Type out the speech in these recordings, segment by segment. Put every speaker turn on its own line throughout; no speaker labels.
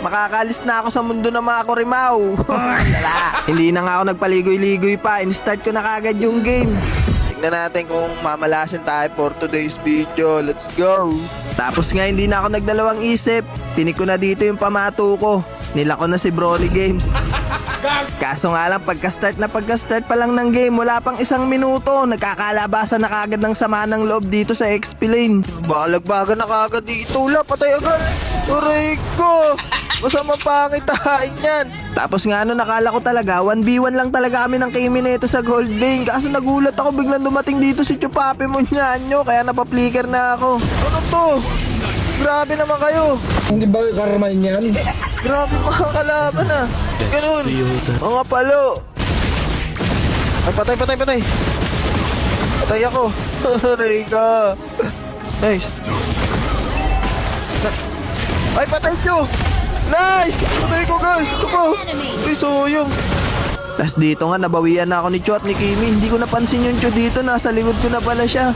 Makakalis na ako sa mundo ng mga Kurimaw. Wala. Hindi na nga ako nagpaligoy-ligoy pa. In-start ko na kagad yung game.
Tignan natin kung mamalasin tayo for today's video. Let's go!
Tapos nga hindi na ako nagdalawang isip. Tinik ko na dito yung pamato ko. Nila ko na si Broly Games. Kaso nga lang pagka-start pa lang ng game, wala pang 1 minuto, nagkakalabasan na kagad ng sama ng loob dito sa XP lane.
Balagbaga na kagad dito. Wala, patay agad. Aray ko! Masama pangitain yan.
Tapos nga nakala ko talaga 1v1 lang talaga kami ng Kimi nito sa gold lane. Kaso nagulat ako biglang dumating dito si Chupapi Munyanyo, kaya napapflicker na ako.
Ano to? Grabe naman kayo.
Hindi ba karman yan?
Grabe mga kalaban ah. Ganun. Mga palo. Ay, patay. Patay ako. Aray ka. Nice. Ay, patay ko. Nice. Patay ko guys. Ito po. Ay, suyong.
Tapos dito nga nabawian na ako ni Chu at ni Kimi. Hindi ko napansin yung Chu dito, nasa likod ko na pala siya.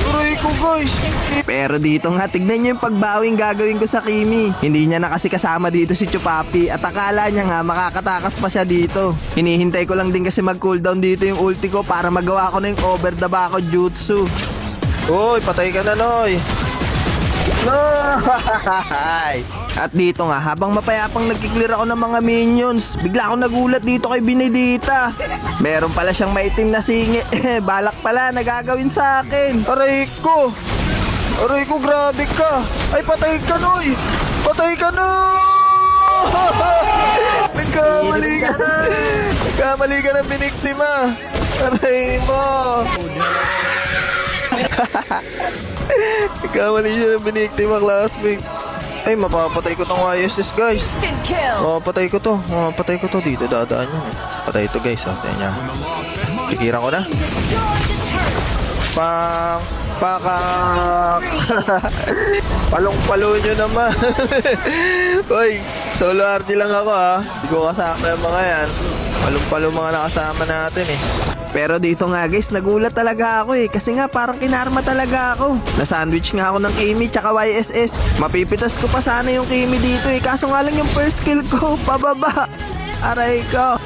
Aray ko guys.
Pero dito nga, tignan nyo yung pagbawing gagawin ko sa Kimi. Hindi niya na kasi kasama dito si Chupapi at akala niya nga makakatakas pa siya dito. Hinihintay ko lang din kasi mag-cooldown dito yung ulti ko para magawa ko na yung over the bako jutsu.
Uy, patay ka na, Noy. No!
At dito nga, habang mapayapang nagkiklear ako ng mga minions, bigla ako nagulat dito kay Benedita. Meron pala siyang maitim na singi. Balak pala, nagagawin sa akin.
Aray ko, grabe ka. Ay, patay ka, Noy. Patay ka na. Nagkamali ka na. Nagkamali ka ng biniktima. Aray mo. Nagkamali siya ng biniktima, classmate. Ay, mapapatay ko tong YSS, guys. Mapapatay ko to. Dito dadaan yun. Patay ito, guys. Tignan niya. Pikiran ko na. Pakak. Palong-palo nyo naman. Uy, solo RD lang ako ha. Hindi ko kasama yung mga yan. Palong-palo mga nakasama natin eh.
Pero dito nga guys, nagulat talaga ako kasi nga parang kinarma talaga ako. Na-sandwich nga ako ng Kimi tsaka YSS. Mapipitas ko pa sana yung Kimi dito kaso nga lang yung first kill ko, pababa. Aray ko.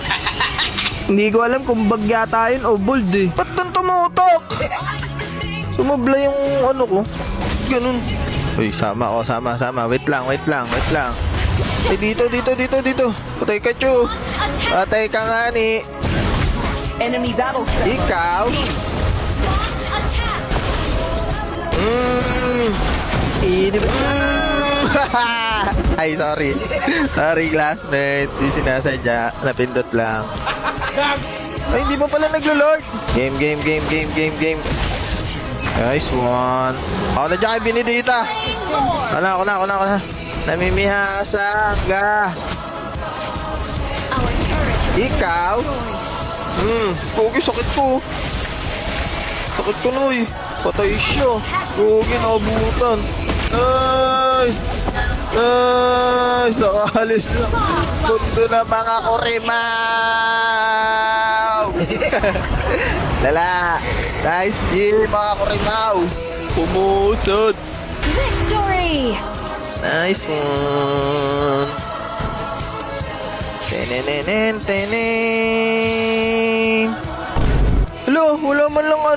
Hindi ko alam kung bagya tayo o bold
Ba't doon tumutok? Sumubla yung ano ko. Ganun. Uy, sama. Wait lang. Ay, dito. Patay ka, Chu. Patay ka nga ni.
Enemy battle
Ikaw. Ay, sorry. Sorry, classmate. Di sinasadya. Napindot lang. Ay, hindi pa pala naglo-lord. Game. Nice one. Ako na dyan kay Benedita. Ako na. Namimihasa ka. Ikaw. Pogi, sakit ko. Noy. Patay siya. Pogi, nakabutan. Nice. Nakahalis na. Mundo na mga Kurimaw. Lala. Nice game, mga Kurimaw. Pumusod.
victory!
Nice one. Tenenen. Hello, wala man lang ano.